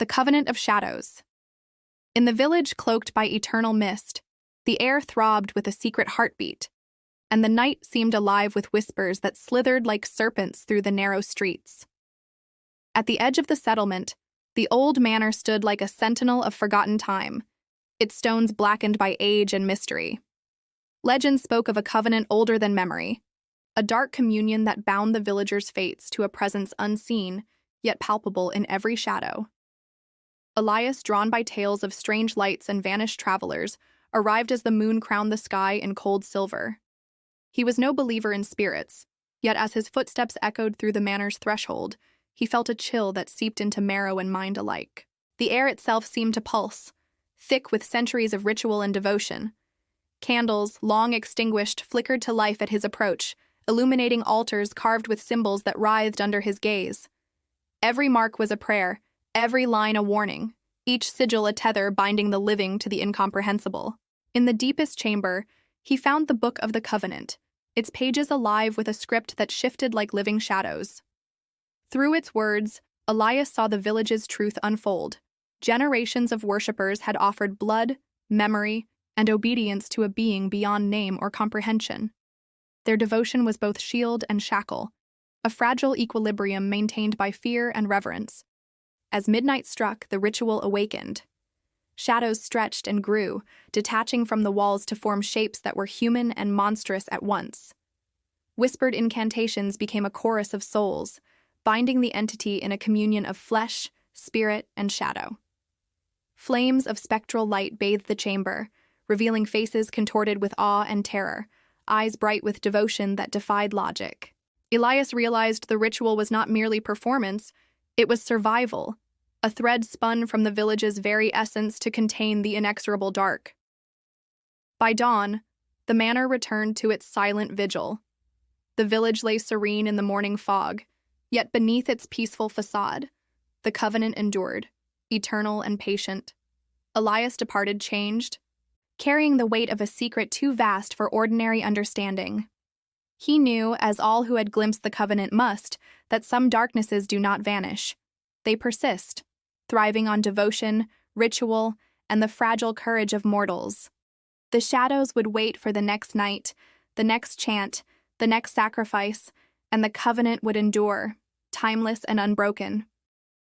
The Covenant of Shadows. In the village cloaked by eternal mist, the air throbbed with a secret heartbeat, and the night seemed alive with whispers that slithered like serpents through the narrow streets. At the edge of the settlement, the old manor stood like a sentinel of forgotten time, its stones blackened by age and mystery. Legend spoke of a covenant older than memory, a dark communion that bound the villagers' fates to a presence unseen, yet palpable in every shadow. Elias, drawn by tales of strange lights and vanished travelers, arrived as the moon crowned the sky in cold silver. He was no believer in spirits, yet as his footsteps echoed through the manor's threshold, he felt a chill that seeped into marrow and mind alike. The air itself seemed to pulse, thick with centuries of ritual and devotion. Candles, long extinguished, flickered to life at his approach, illuminating altars carved with symbols that writhed under his gaze. Every mark was a prayer, every line a warning, each sigil a tether binding the living to the incomprehensible. In the deepest chamber, he found the Book of the Covenant, its pages alive with a script that shifted like living shadows. Through its words, Elias saw the village's truth unfold. Generations of worshippers had offered blood, memory, and obedience to a being beyond name or comprehension. Their devotion was both shield and shackle, a fragile equilibrium maintained by fear and reverence. As midnight struck, the ritual awakened. Shadows stretched and grew, detaching from the walls to form shapes that were human and monstrous at once. Whispered incantations became a chorus of souls, binding the entity in a communion of flesh, spirit, and shadow. Flames of spectral light bathed the chamber, revealing faces contorted with awe and terror, eyes bright with devotion that defied logic. Elias realized the ritual was not merely performance, it was survival, a thread spun from the village's very essence to contain the inexorable dark. By dawn, the manor returned to its silent vigil. The village lay serene in the morning fog, yet beneath its peaceful facade, the covenant endured, eternal and patient. Elias departed changed, carrying the weight of a secret too vast for ordinary understanding. He knew, as all who had glimpsed the covenant must, that some darknesses do not vanish. They persist, thriving on devotion, ritual, and the fragile courage of mortals. The shadows would wait for the next night, the next chant, the next sacrifice, and the covenant would endure, timeless and unbroken.